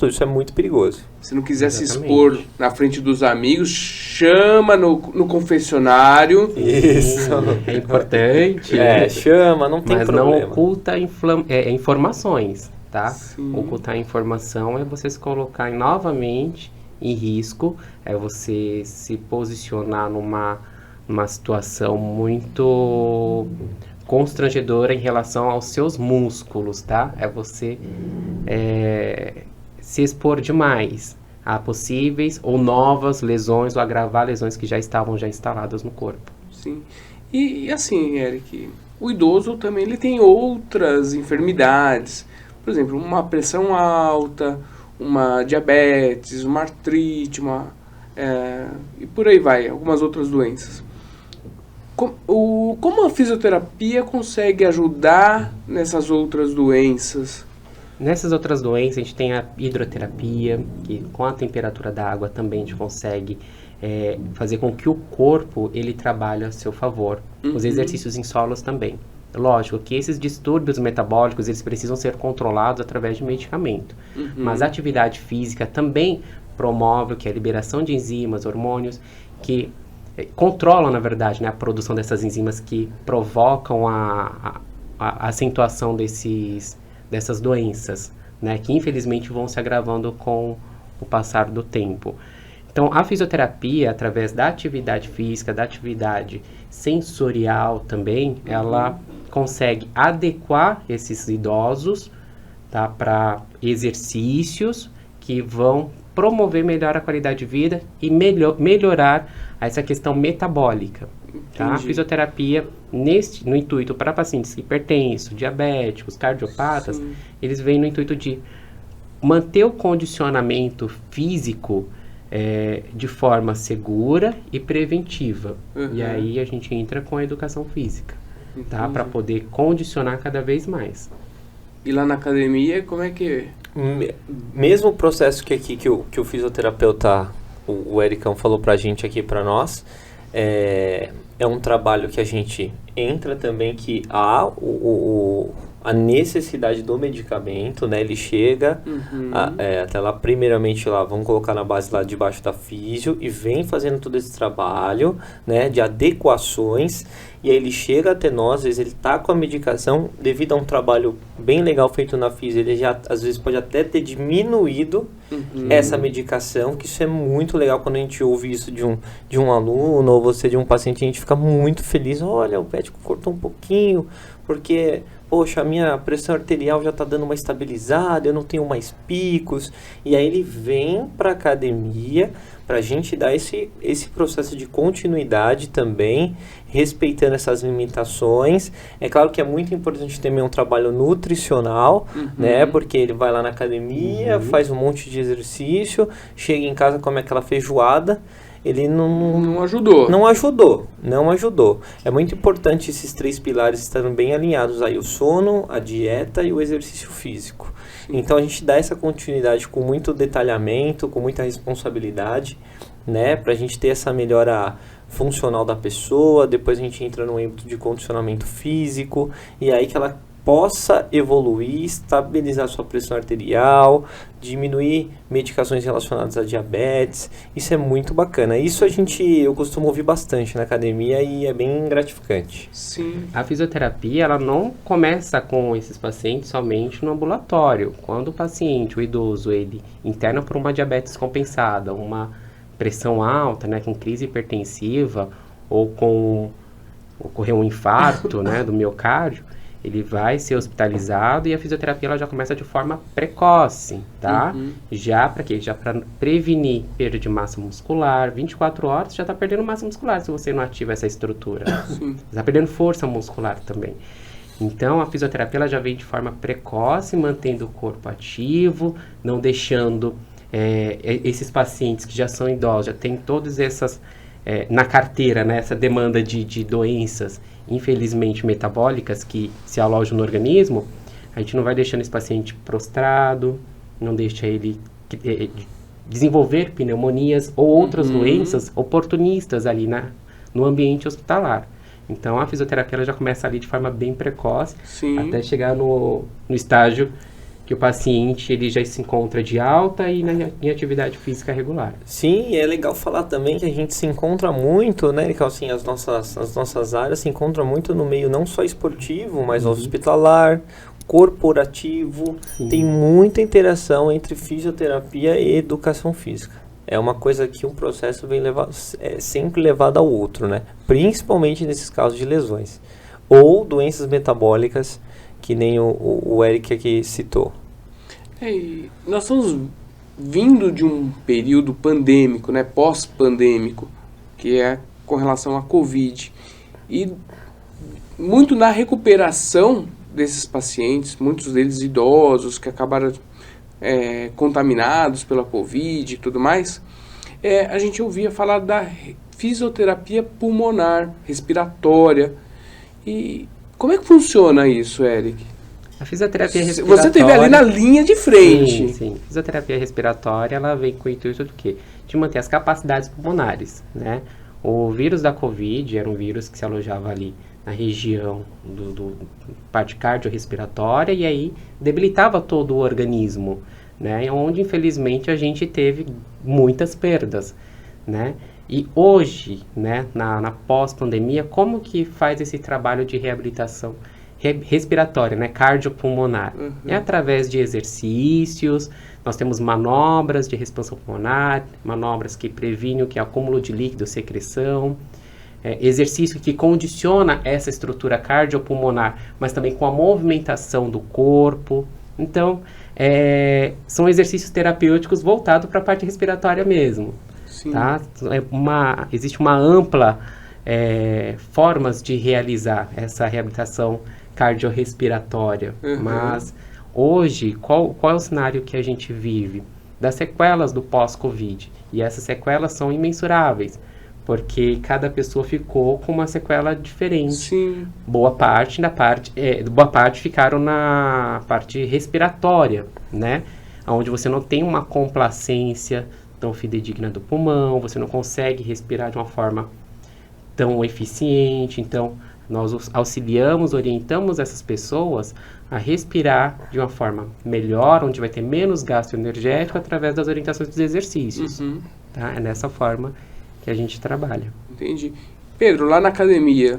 Speaker 2: isso é muito perigoso.
Speaker 1: Se não quiser se expor na frente dos amigos, chama no confessionário.
Speaker 2: Isso.
Speaker 3: É importante.
Speaker 2: Chama, não tem problema.
Speaker 3: Mas não oculta informações. Tá?
Speaker 1: Sim.
Speaker 3: Ocultar a informação é você se colocar novamente em risco, é você se posicionar numa situação muito constrangedora em relação aos seus músculos, tá? É você se expor demais a possíveis ou novas lesões ou agravar lesões que já estavam instaladas no corpo.
Speaker 1: Sim. E assim, Eric, o idoso também ele tem outras enfermidades. Por exemplo, uma pressão alta, uma diabetes, uma artrite, e por aí vai, algumas outras doenças. Como a fisioterapia consegue ajudar nessas outras doenças?
Speaker 3: Nessas outras doenças, a gente tem a hidroterapia, que com a temperatura da água também a gente consegue fazer com que o corpo ele trabalhe a seu favor. Os exercícios em solos também. Lógico que esses distúrbios metabólicos, eles precisam ser controlados através de medicamento. Mas a atividade física também promove o que é a liberação de enzimas, hormônios, que controlam, na verdade, né, a produção dessas enzimas que provocam a acentuação dessas doenças, né, que infelizmente vão se agravando com o passar do tempo. Então, a fisioterapia, através da atividade física, da atividade sensorial também, ela consegue adequar esses idosos, tá, para exercícios que vão promover melhor a qualidade de vida e melhorar essa questão metabólica. Tá? A fisioterapia, no intuito para pacientes hipertensos, diabéticos, cardiopatas, eles vêm no intuito de manter o condicionamento físico de forma segura e preventiva. E aí a gente entra com a educação física, tá? Para poder condicionar cada vez mais.
Speaker 1: E lá na academia, como é que...
Speaker 2: Mesmo o processo que o fisioterapeuta, o Ericão, falou pra gente aqui, pra nós, é um trabalho que a gente entra também, que a a necessidade do medicamento, né? Ele chega até lá, primeiramente lá, vamos colocar na base lá debaixo da físio e vem fazendo todo esse trabalho, né, de adequações, e aí ele chega até nós, às vezes ele tá com a medicação, devido a um trabalho bem legal feito na físio, ele já às vezes pode até ter diminuído essa medicação, que isso é muito legal quando a gente ouve isso de um aluno ou você de um paciente, a gente fica muito feliz, olha, o médico cortou um pouquinho, porque, poxa, a minha pressão arterial já está dando uma estabilizada, eu não tenho mais picos. E aí ele vem para a academia para a gente dar esse processo de continuidade também, respeitando essas limitações. É claro que é muito importante também um trabalho nutricional, né? Porque ele vai lá na academia, faz um monte de exercício, chega em casa, come aquela feijoada. Ele não ajudou. Não ajudou. É muito importante esses 3 pilares estarem bem alinhados aí, o sono, a dieta e o exercício físico. Então a gente dá essa continuidade com muito detalhamento, com muita responsabilidade, né, pra gente ter essa melhora funcional da pessoa, depois a gente entra no âmbito de condicionamento físico, e aí que ela possa evoluir, estabilizar sua pressão arterial, diminuir medicações relacionadas a diabetes. Isso é muito bacana. Isso eu costumo ouvir bastante na academia e é bem gratificante.
Speaker 3: Sim. A fisioterapia, ela não começa com esses pacientes somente no ambulatório. Quando o paciente, o idoso, ele interna por uma diabetes compensada, uma pressão alta, né, com crise hipertensiva ou com ocorreu um infarto, né, do miocárdio, ele vai ser hospitalizado e a fisioterapia ela já começa de forma precoce, tá? Já para quê? Já para prevenir perda de massa muscular. 24 horas já está perdendo massa muscular se você não ativa essa estrutura. Está perdendo força muscular também. Então, a fisioterapia ela já vem de forma precoce, mantendo o corpo ativo, não deixando esses pacientes que já são idosos, já tem todas essas na carteira, né, essa demanda de doenças, infelizmente metabólicas, que se alojam no organismo, a gente não vai deixando esse paciente prostrado, não deixa ele desenvolver pneumonias ou outras doenças oportunistas ali no ambiente hospitalar. Então, a fisioterapia ela já começa ali de forma bem precoce, até chegar no estágio que o paciente ele já se encontra de alta e em atividade física regular.
Speaker 2: Sim, é legal falar também que a gente se encontra muito, né, Nicole, assim, as nossas áreas se encontram muito no meio não só esportivo, mas hospitalar, corporativo. Tem muita interação entre fisioterapia e educação física. É uma coisa que um processo vem sempre levado ao outro, né? Principalmente nesses casos de lesões. Ou doenças metabólicas, que nem o Eric aqui citou.
Speaker 1: Nós estamos vindo de um período pandêmico, né, pós-pandêmico, que é com relação à Covid. E muito na recuperação desses pacientes, muitos deles idosos, que acabaram contaminados pela Covid e tudo mais, a gente ouvia falar da fisioterapia pulmonar, respiratória. E como é que funciona isso, Eric?
Speaker 3: A fisioterapia respiratória...
Speaker 1: Você esteve ali na linha de frente.
Speaker 3: Sim. A fisioterapia respiratória, ela vem com o intuito do quê? De manter as capacidades pulmonares, né? O vírus da Covid era um vírus que se alojava ali na região do parte cardiorrespiratória e aí debilitava todo o organismo, né? Onde, infelizmente, a gente teve muitas perdas, né? E hoje, né, na pós-pandemia, como que faz esse trabalho de reabilitação respiratória, né, cardiopulmonar? É através de exercícios, nós temos manobras de expansão pulmonar, manobras que previnem o que é acúmulo de líquido, secreção, exercício que condiciona essa estrutura cardiopulmonar, mas também com a movimentação do corpo. Então, são exercícios terapêuticos voltados para a parte respiratória mesmo. Tá? Existe uma ampla formas de realizar essa reabilitação cardiorrespiratória, mas hoje, qual é o cenário que a gente vive? Das sequelas do pós-Covid, e essas sequelas são imensuráveis, porque cada pessoa ficou com uma sequela diferente. Boa parte ficaram na parte respiratória, né? Onde você não tem uma complacência tão fidedigna do pulmão, você não consegue respirar de uma forma tão eficiente, então Nós auxiliamos, orientamos essas pessoas a respirar de uma forma melhor, onde vai ter menos gasto energético através das orientações dos exercícios. Tá? É dessa forma que a gente trabalha.
Speaker 1: Entendi. Pedro, lá na academia,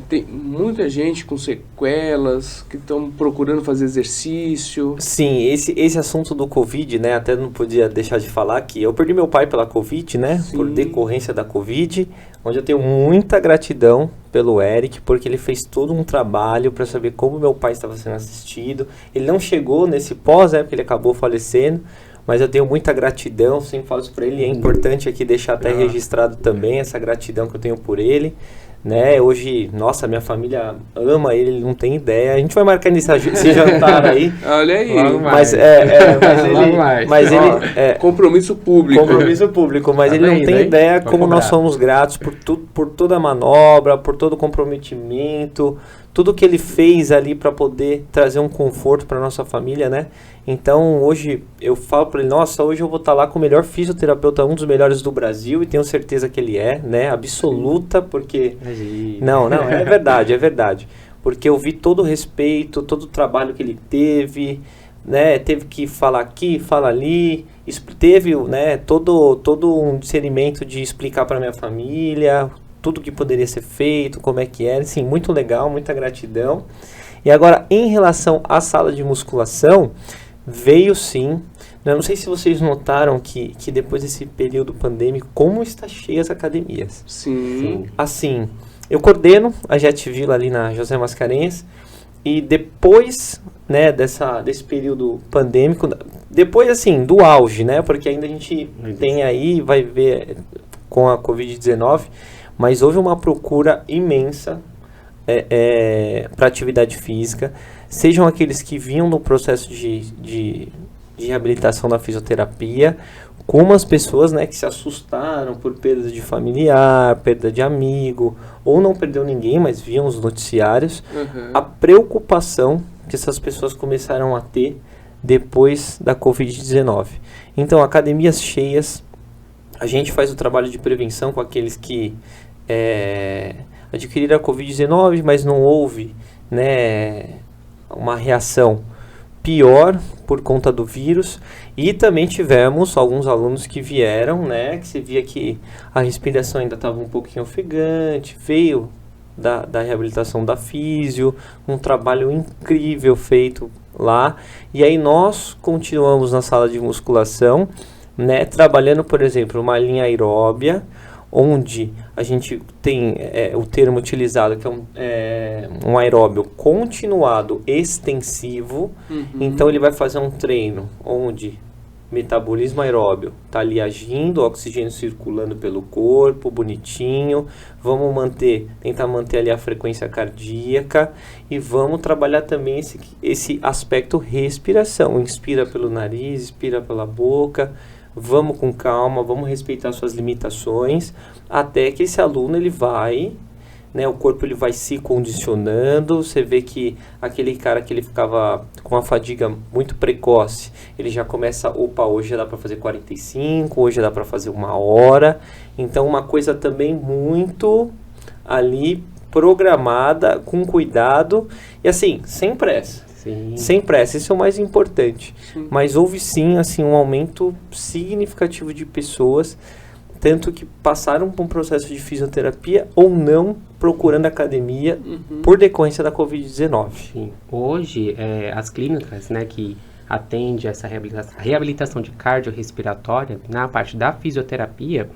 Speaker 1: tem muita gente com sequelas que estão procurando fazer exercício.
Speaker 2: Sim, esse assunto do Covid, né? Até não podia deixar de falar que eu perdi meu pai pela Covid, né?
Speaker 1: Sim.
Speaker 2: Por decorrência da Covid, onde eu tenho muita gratidão pelo Eric, porque ele fez todo um trabalho para saber como meu pai estava sendo assistido. Ele não chegou nesse pós, porque ele acabou falecendo, mas eu tenho muita gratidão, sempre falo isso para ele. É importante aqui deixar até registrado também essa gratidão que eu tenho por ele. Né? Hoje, nossa, minha família ama ele não tem ideia. A gente vai marcar esse jantar aí.
Speaker 1: Olha aí.
Speaker 2: Mas ele
Speaker 1: compromisso público.
Speaker 2: Compromisso público, mas ele não tem ideia como nós somos gratos por toda a manobra, por todo o comprometimento, tudo que ele fez ali para poder trazer um conforto para nossa família, né? Então, hoje, eu falo para ele, nossa, hoje eu vou estar lá com o melhor fisioterapeuta, um dos melhores do Brasil, e tenho certeza que ele né? Absoluta, porque... Não, é verdade. Porque eu vi todo o respeito, todo o trabalho que ele teve, né? Teve que falar aqui, falar ali, teve, né, todo um discernimento de explicar para minha família, tudo que poderia ser feito, como é que era, assim, muito legal, muita gratidão. E agora, em relação à sala de musculação, veio sim. Eu não sei se vocês notaram que depois desse período pandêmico, como está cheia as academias.
Speaker 1: Sim.
Speaker 2: Assim, eu coordeno a Jetville ali na José Mascarenhas, e depois, né, desse período pandêmico, depois assim, do auge, né, porque ainda a gente tem aí, vai ver com a Covid-19, mas houve uma procura imensa para atividade física, sejam aqueles que vinham no processo de reabilitação da fisioterapia, como as pessoas, né, que se assustaram por perda de familiar, perda de amigo, ou não perdeu ninguém, mas viam os noticiários, a preocupação que essas pessoas começaram a ter depois da Covid-19. Então, academias cheias, a gente faz o trabalho de prevenção com aqueles que adquiriram a Covid-19, mas não houve, né, uma reação pior por conta do vírus, e também tivemos alguns alunos que vieram, né, que se via que a respiração ainda estava um pouquinho ofegante, veio da reabilitação da físio, um trabalho incrível feito lá, e aí nós continuamos na sala de musculação, né, trabalhando, por exemplo, uma linha aeróbia, onde a gente tem o termo utilizado, que é um aeróbio continuado extensivo. Então ele vai fazer um treino onde metabolismo aeróbio está ali agindo, oxigênio circulando pelo corpo, bonitinho. Vamos tentar manter ali a frequência cardíaca, e vamos trabalhar também esse aspecto respiração. Inspira pelo nariz, expira pela boca. Vamos com calma, vamos respeitar suas limitações, até que esse aluno ele vai, né, o corpo ele vai se condicionando. Você vê que aquele cara que ele ficava com uma fadiga muito precoce, ele já começa, opa, hoje já dá para fazer 45, hoje já dá para fazer 1 hora. Então uma coisa também muito ali programada, com cuidado, e assim, sem pressa.
Speaker 3: Sim.
Speaker 2: Sem pressa, isso é o mais importante.
Speaker 1: Sim.
Speaker 2: Mas houve sim, assim, um aumento significativo de pessoas, tanto que passaram por um processo de fisioterapia ou não, procurando academia por decorrência da Covid-19.
Speaker 3: Sim. Hoje, as clínicas, né, que atendem essa reabilitação de cardiorrespiratória, na parte da fisioterapia,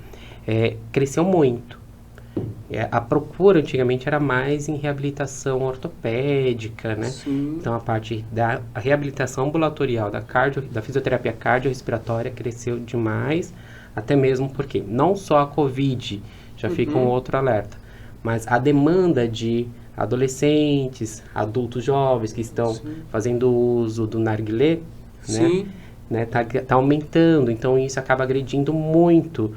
Speaker 3: cresceu muito. A procura antigamente era mais em reabilitação ortopédica, né?
Speaker 1: Sim.
Speaker 3: Então a parte da reabilitação ambulatorial da fisioterapia cardiorrespiratória cresceu demais, até mesmo porque não só a Covid, já fica um outro alerta, mas a demanda de adolescentes, adultos jovens que estão fazendo uso do narguilé, né, tá aumentando, então isso acaba agredindo muito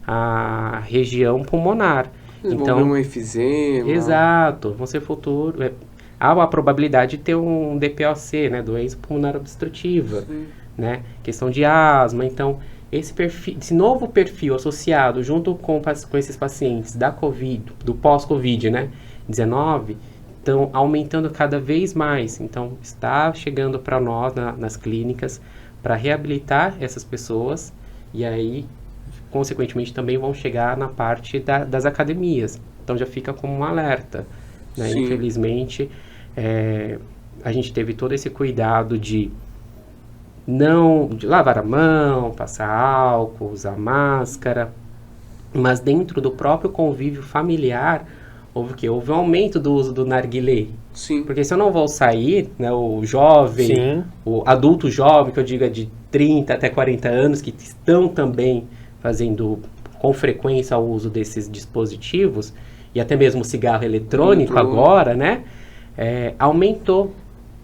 Speaker 3: a região pulmonar.
Speaker 1: Então, um efizema.
Speaker 3: Exato, vão ser futuro. Há a probabilidade de ter um DPOC, né, doença pulmonar obstrutiva, né, questão de asma. Então, esse novo perfil associado junto com esses pacientes da COVID, do pós-COVID, né, Covid-19 estão aumentando cada vez mais. Então, está chegando para nós nas clínicas para reabilitar essas pessoas e aí, consequentemente, também vão chegar na parte das academias. Então, já fica como um alerta, né? Infelizmente, a gente teve todo esse cuidado de lavar a mão, passar álcool, usar máscara, mas dentro do próprio convívio familiar, houve um aumento do uso do narguilé.
Speaker 1: Sim.
Speaker 3: Porque se eu não vou sair, né, o jovem,
Speaker 2: Sim.
Speaker 3: o adulto jovem, que eu digo é de 30 até 40 anos, que estão também fazendo com frequência o uso desses dispositivos, e até mesmo o cigarro eletrônico agora, né, aumentou.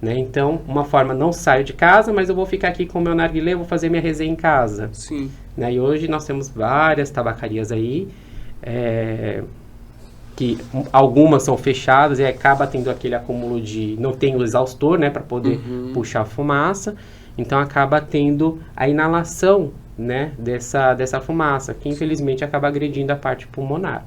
Speaker 3: Né? Então, uma forma, não saio de casa, mas eu vou ficar aqui com o meu narguilé, vou fazer minha resenha em casa.
Speaker 1: Sim.
Speaker 3: Né? E hoje nós temos várias tabacarias aí, que algumas são fechadas e acaba tendo aquele acúmulo de... não tem o exaustor, né, para poder puxar a fumaça, então acaba tendo a inalação, né, dessa fumaça, que infelizmente acaba agredindo a parte pulmonar.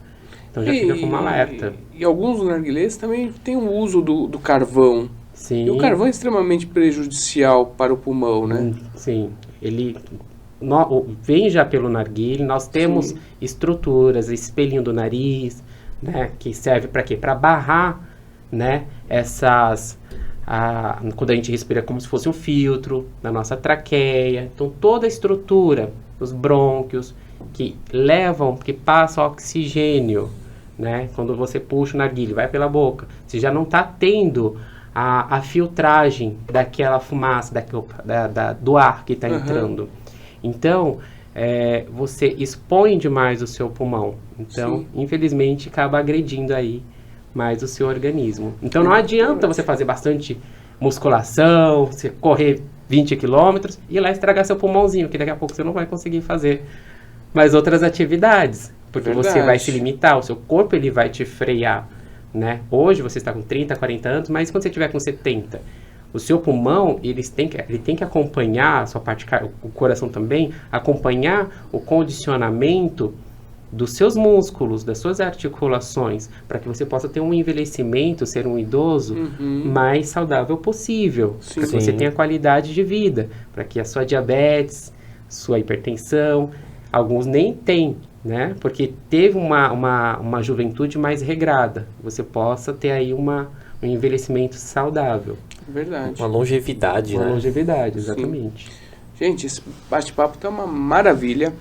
Speaker 3: Então já fica como alerta.
Speaker 1: E alguns narguilés também tem o uso do carvão.
Speaker 3: Sim.
Speaker 1: E o carvão é extremamente prejudicial para o pulmão, né?
Speaker 3: Sim, ele vem já pelo narguilé, nós temos estruturas, espelhinho do nariz, né, que serve para quê? Para barrar, né, quando a gente respira como se fosse um filtro na nossa traqueia. Então toda a estrutura, os brônquios, que passam oxigênio, né, quando você puxa o narguilé, vai pela boca, você já não está tendo a filtragem daquela fumaça, do ar que está entrando. Então, você expõe demais o seu pulmão. Então, infelizmente, acaba agredindo aí mais o seu organismo. Então, não adianta você fazer bastante musculação, você correr 20 quilômetros e ir lá estragar seu pulmãozinho, que daqui a pouco você não vai conseguir fazer mais outras atividades, porque você vai se limitar, o seu corpo ele vai te frear. Né? Hoje você está com 30, 40 anos, mas quando você estiver com 70, o seu pulmão ele tem que acompanhar, a sua parte, o coração também, acompanhar o condicionamento dos seus músculos, das suas articulações, para que você possa ter um envelhecimento, ser um idoso mais saudável possível, para que você tenha qualidade de vida, para que a sua diabetes, sua hipertensão, alguns nem têm, né? Porque teve uma juventude mais regrada. Você possa ter aí um envelhecimento saudável.
Speaker 1: Verdade.
Speaker 2: Uma longevidade, né?
Speaker 3: Uma longevidade, exatamente.
Speaker 1: Sim. Gente, esse bate-papo tá uma maravilha.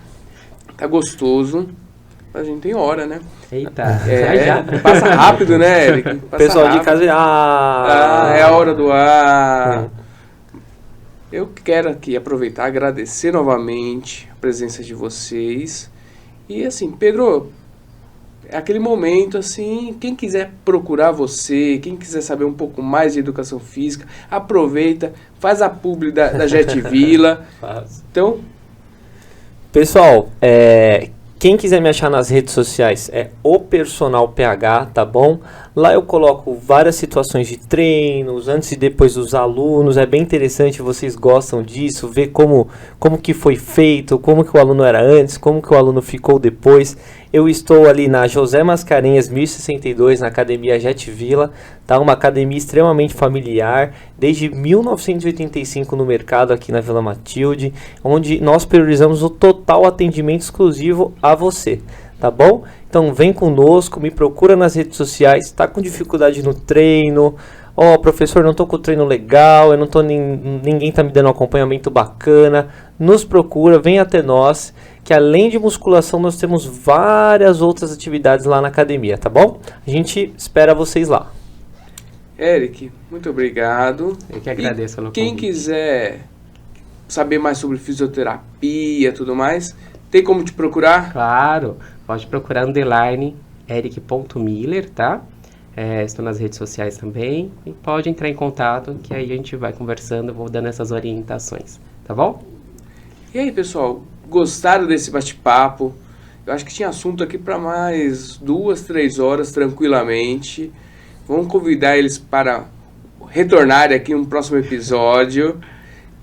Speaker 1: Tá gostoso. A gente tem hora, né?
Speaker 3: Eita,
Speaker 1: já. Passa rápido, né, Eric?
Speaker 2: Pessoal de casa,
Speaker 1: é a hora do ar. Eu quero aqui aproveitar, agradecer novamente a presença de vocês. E assim, Pedro, é aquele momento assim, quem quiser procurar você, quem quiser saber um pouco mais de educação física, aproveita, faz a publi da Jet Vila. Então,
Speaker 2: pessoal, quem quiser me achar nas redes sociais é o Personal PH, tá bom? Lá eu coloco várias situações de treinos, antes e depois dos alunos, é bem interessante, vocês gostam disso, ver como que foi feito, como que o aluno era antes, como que o aluno ficou depois. Eu estou ali na José Mascarenhas 1062, na Academia Jet Vila, tá? Uma academia extremamente familiar, desde 1985 no mercado aqui na Vila Matilde, onde nós priorizamos o total atendimento exclusivo a você, tá bom? Então vem conosco, me procura nas redes sociais, tá com dificuldade no treino, professor, não tô com o treino legal, ninguém tá me dando um acompanhamento bacana, nos procura, vem até nós, que além de musculação nós temos várias outras atividades lá na academia, tá bom? A gente espera vocês lá.
Speaker 1: Eric, muito obrigado.
Speaker 3: Eu que agradeço pelo
Speaker 1: quem
Speaker 3: convite.
Speaker 1: quiser saber mais sobre fisioterapia e tudo mais, tem como te procurar?
Speaker 3: Claro, pode procurar _eric.miller, tá? Estou nas redes sociais também. E pode entrar em contato, que aí a gente vai conversando, eu vou dando essas orientações, tá bom?
Speaker 1: E aí, pessoal, gostaram desse bate-papo? Eu acho que tinha assunto aqui para mais 2, 3 horas, tranquilamente. Vamos convidar eles para retornarem aqui no próximo episódio.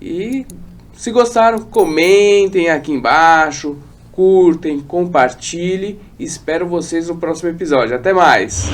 Speaker 1: E se gostaram, comentem aqui embaixo, curtem, compartilhem. Espero vocês no próximo episódio. Até mais!